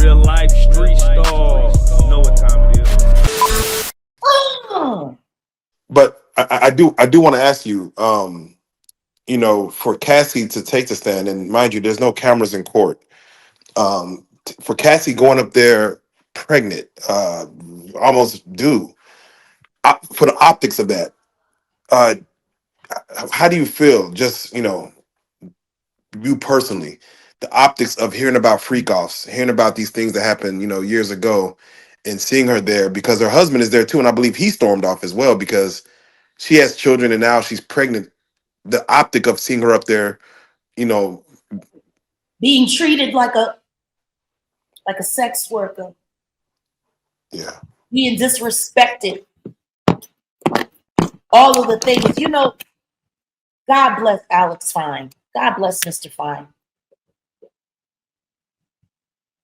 Real life street stars. Know what time it is. Oh, But I do want to ask you, for Cassie to take the stand, and mind you, there's no cameras in court. For Cassie going up there pregnant, almost due, for the optics of that, uh, how do you feel? Just you personally, the optics of hearing about freak offs, hearing about these things that happened, years ago, and seeing her there because her husband is there too, and I believe he stormed off as well because she has children and now she's pregnant. The optic of seeing her up there, you know, being treated like a sex worker, yeah, being disrespected, all of the things. God bless Alex Fine. God bless Mr. Fine.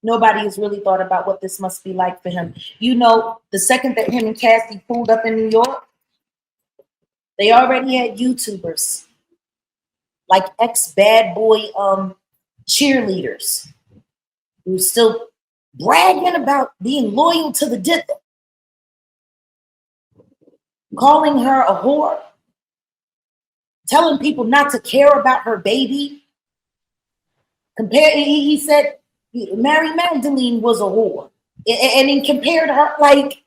Nobody has really thought about what this must be like for him. The second that him and Cassie pulled up in New York, they already had YouTubers like ex-bad boy cheerleaders who were still bragging about being loyal to the dip, calling her a whore, telling people not to care about her baby. He said Mary Magdalene was a whore, and then compared her like,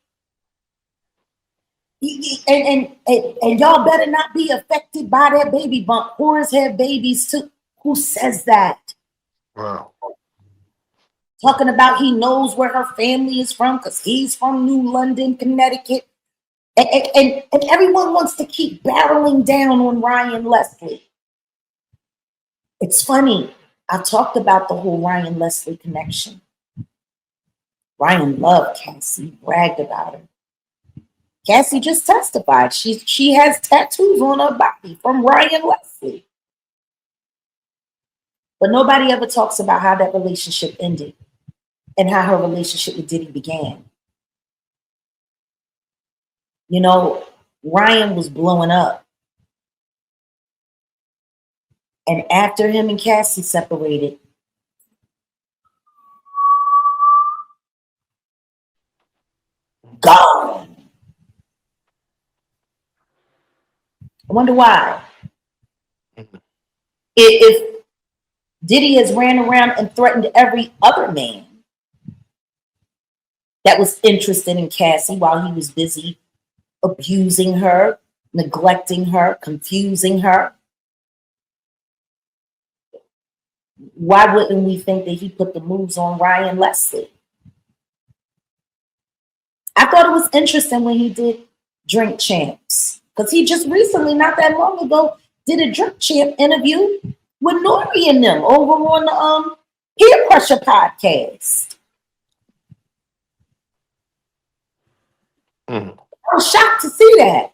and y'all better not be affected by that baby bump. Whores have babies too. Who says that? wow, Talking about he knows where her family is from because he's from New London, Connecticut. And everyone wants to keep barreling down on Ryan Leslie. It's funny. I talked about the whole Ryan Leslie connection. Ryan loved Cassie, bragged about her. Cassie just testified. She has tattoos on her body from Ryan Leslie. But nobody ever talks about how that relationship ended and how her relationship with Diddy began. Ryan was blowing up. And after him and Cassie separated, gone. I wonder why. If Diddy has ran around and threatened every other man that was interested in Cassie while he was busy abusing her, neglecting her, confusing her, why wouldn't we think that he put the moves on Ryan Leslie? I thought it was interesting when he did Drink Champs, because he just recently, not that long ago, did a Drink Champ interview with Nori and them over on the Peer Pressure podcast. I was shocked to see that.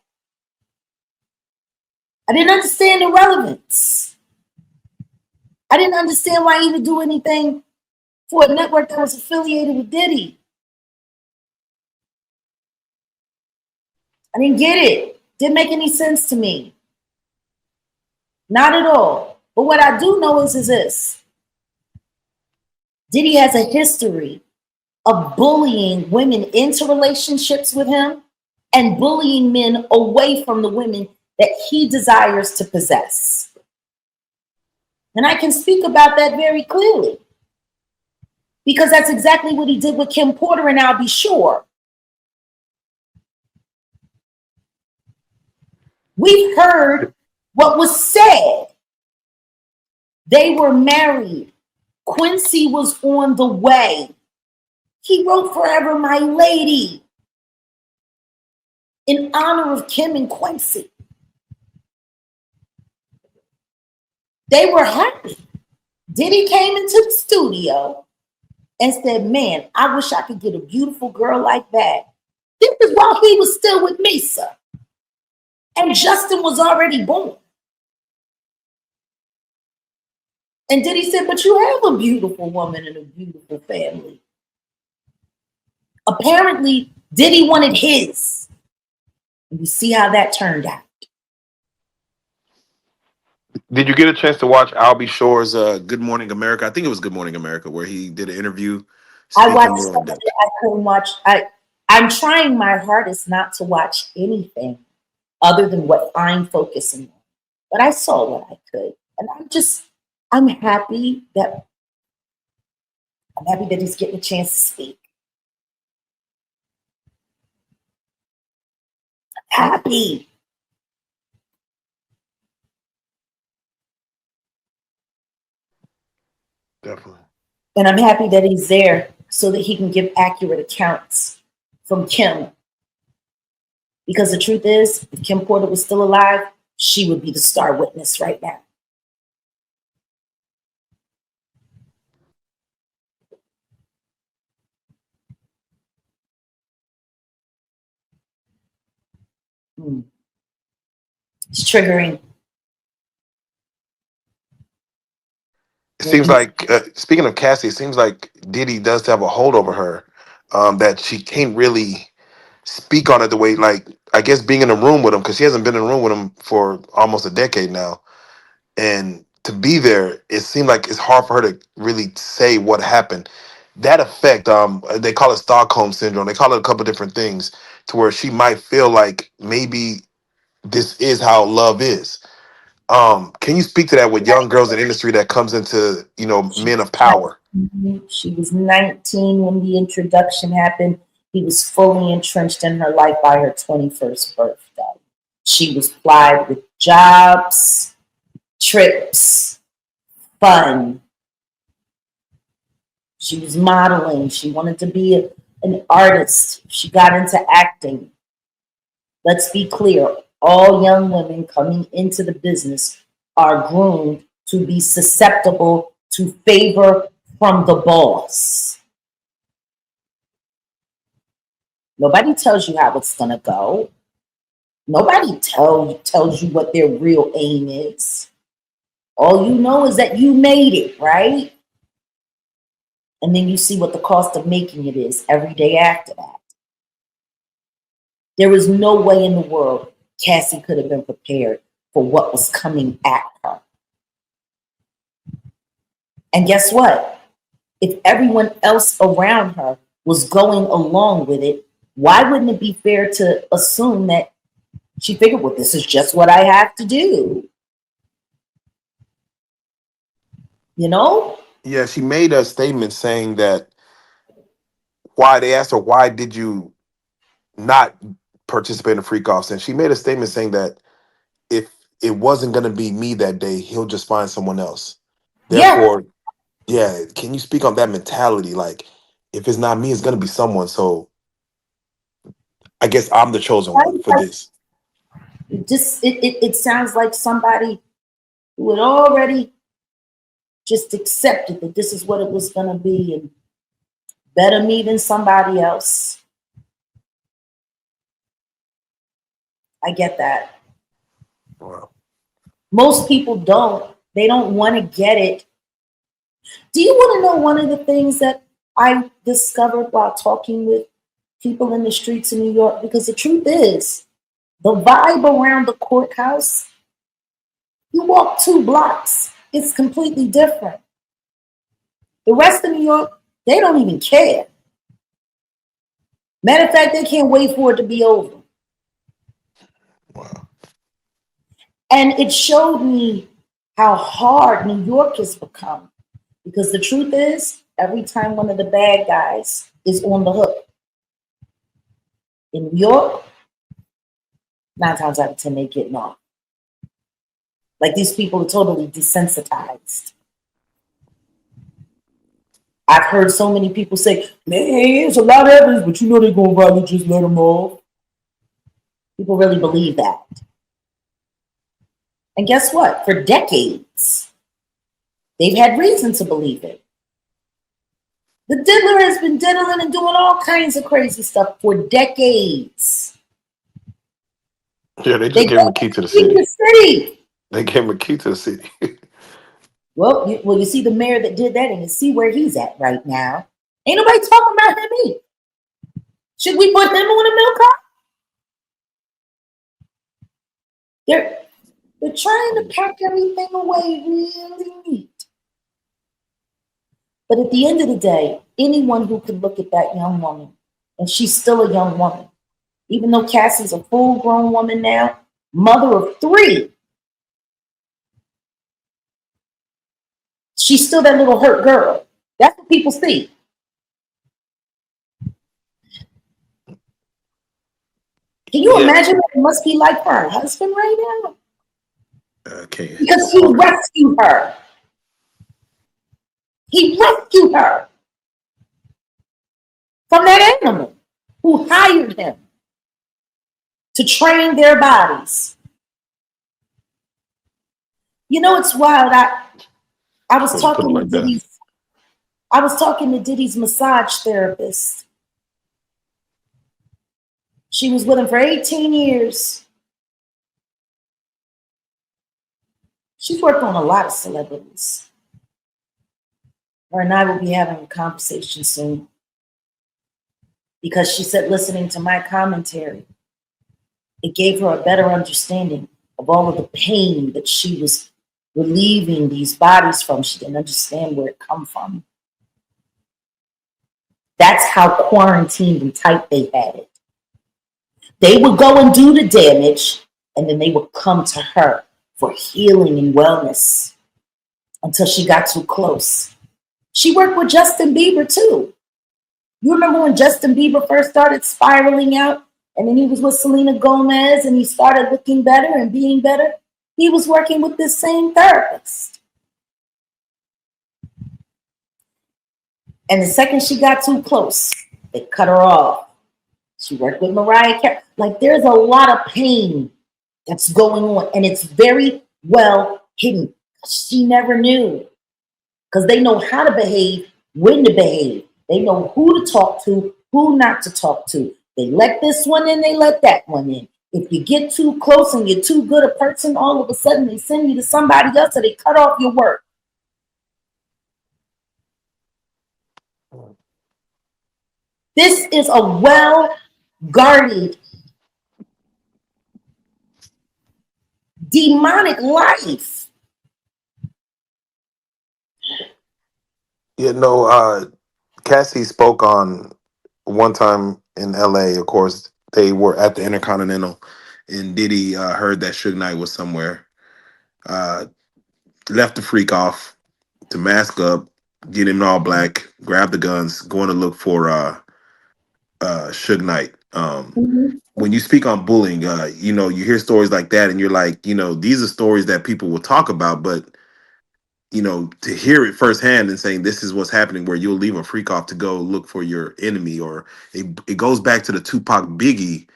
I didn't understand the relevance. I didn't understand why he would do anything for a network that was affiliated with Diddy. I didn't get it. Didn't make any sense to me. Not at all. But what I do know is this. Diddy has a history of bullying women into relationships with him and bullying men away from the women that he desires to possess. And I can speak about that very clearly because that's exactly what he did with Kim Porter and I'll Be Sure. We've heard what was said. They were married. Quincy was on the way. He wrote Forever My Lady in honor of Kim and Quincy. They were happy. Diddy came into the studio and said, man, I wish I could get a beautiful girl like that. This is while he was still with Misa. And Justin was already born. And Diddy said, but you have a beautiful woman and a beautiful family. Apparently, Diddy wanted his. And you see how that turned out. Did you get a chance to watch Albie Shore's Good Morning America? I think it was Good Morning America, where he did an interview I watched speaking more some in of depth. it. I couldn't watch. I'm trying my hardest not to watch anything other than what I'm focusing on. But I saw what I could, and I'm happy that he's getting a chance to speak. Happy, Definitely. and I'm happy that he's there so that he can give accurate accounts from Kim. Because the truth is, if Kim Porter was still alive, she would be the star witness right now. Hmm. It's triggering. It When seems you, like, speaking of Cassie, it seems like Diddy does have a hold over her, that she can't really speak on it the way, like, I guess being in a room with him, because she hasn't been in a room with him for almost a decade now. And to be there, it seemed like it's hard for her to really say what happened. That effect, they call it Stockholm syndrome. They call it a couple different things, to where she might feel like maybe this is how love is. Can you speak to that with young girls in the industry that comes into, she, men of power? she was 19 when the introduction happened. He was fully entrenched in her life by her 21st birthday. She was plied with jobs, trips, fun. She was modeling. She wanted to be an artist. She got into acting. Let's be clear, all young women coming into the business are groomed to be susceptible to favor from the boss. Nobody tells you how it's going to go. Nobody tells you what their real aim is. All you know is that you made it, right? And then you see what the cost of making it is every day after that. There is no way in the world Cassie could have been prepared for what was coming at her. And guess what? If everyone else around her was going along with it, why wouldn't it be fair to assume that she figured, well, this is just what I have to do? You know? Yeah, she made a statement saying that, why they asked her, why did you not participate in freak offs? And she made a statement saying that if it wasn't going to be me that day, he'll just find someone else. Yeah. Therefore, yeah, can you speak on that mentality? Like, if it's not me, it's going to be someone. So I guess I'm the chosen one for this. It sounds like somebody who had already just accepted that this is what it was going to be, and better me than somebody else. I get that. Wow. Most people don't. They don't want to get it. Do you want to know one of the things that I discovered while talking with people in the streets of New York? Because the truth is, the vibe around the courthouse, you walk 2 blocks, it's completely different. The rest of New York, they don't even care. Matter of fact, they can't wait for it to be over. Wow. And it showed me how hard New York has become. Because the truth is, every time one of the bad guys is on the hook in New York, 9 times out of 10, they getting off. Like these people are totally desensitized. I've heard so many people say, man, it's a lot of evidence, but you know they're going to probably just let them off. People really believe that. And guess what? For decades, they've had reason to believe it. The diddler has been diddling and doing all kinds of crazy stuff for decades. Yeah, they They just gave him a don't key to the leave the city. city. They gave him a key to the city. Well, you see the mayor that did that, and you see where he's at right now. Ain't nobody talking about him either. Should we put him on a milk cart? They're trying to pack everything away really neat. But at the end of the day, anyone who could look at that young woman, and she's still a young woman, even though Cassie's a full-grown woman now, mother of 3, she's still that little hurt girl. That's what people see. Can you imagine what it must be like for her husband right now? Okay. Because he rescued her. He rescued her from that animal who hired him to train their bodies. You know, it's wild. I was talking to Diddy's massage therapist. She was with him for 18 years. She's worked on a lot of celebrities. Her and I will be having a conversation soon. Because she said, listening to my commentary, it gave her a better understanding of all of the pain that she was relieving these bodies from. She didn't understand where it come from. That's how quarantined and tight they had it. They would go and do the damage, and then they would come to her for healing and wellness until she got too close. She worked with Justin Bieber too. You remember when Justin Bieber first started spiraling out, and then he was with Selena Gomez, and he started looking better and being better? He was working with this same therapist. And the second she got too close, they cut her off. She worked with Mariah Carey. Like, there's a lot of pain that's going on, and it's very well hidden. She never knew, because they know how to behave, when to behave. They know who to talk to, who not to talk to. They let this one in, they let that one in. If you get too close and you're too good a person, all of a sudden they send you to somebody else, or they cut off your work. This is a well-guarded, demonic life. You know, Cassie spoke on one time in LA. Of course, they were at the Intercontinental, and Diddy heard that Suge Knight was somewhere. Left the freak off to mask up, get him in all black, grab the guns, going to look for Suge Knight. When you speak on bullying, you know, you hear stories like that, and you're like, you know, these are stories that people will talk about, but you know, to hear it firsthand and saying this is what's happening, where you'll leave a freak off to go look for your enemy, or it goes back to the Tupac Biggie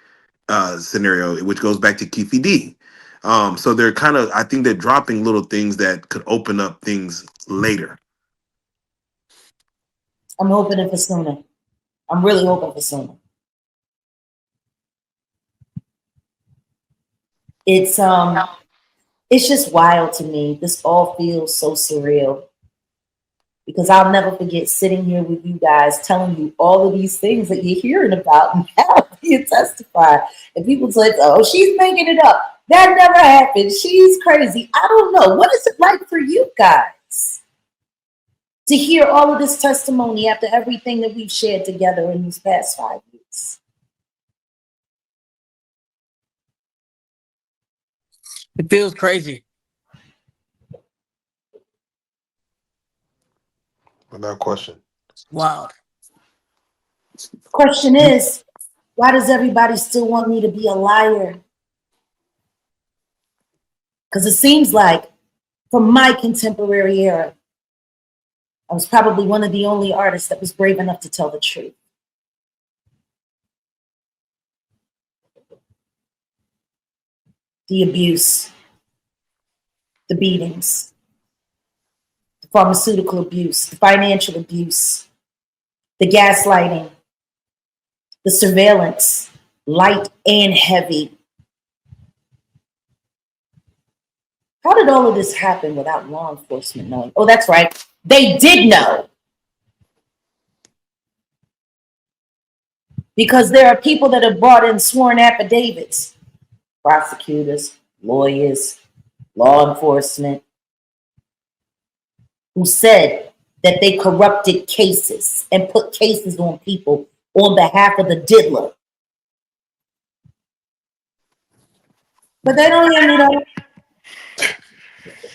scenario, which goes back to Keefe D. So they're kind of, I think they're dropping little things that could open up things later. I'm hoping for sooner. I'm really hoping for sooner. It's just wild to me. This all feels so surreal, because I'll never forget sitting here with you guys telling you all of these things that you're hearing about and how you testify. And people say, oh, she's making it up. That never happened. She's crazy. I don't know. What is it like for you guys to hear all of this testimony after everything that we've shared together in these past 5 years? It feels crazy. Without question. Wow. The question is, why does everybody still want me to be a liar? Because it seems like, from my contemporary era, I was probably one of the only artists that was brave enough to tell the truth. The abuse, the beatings, the pharmaceutical abuse, the financial abuse, the gaslighting, the surveillance, light and heavy. How did all of this happen without law enforcement knowing? Oh, that's right. They did know. Because there are people that have brought in sworn affidavits, prosecutors, lawyers, law enforcement, who said that they corrupted cases and put cases on people on behalf of the diddler. But they don't hear me though.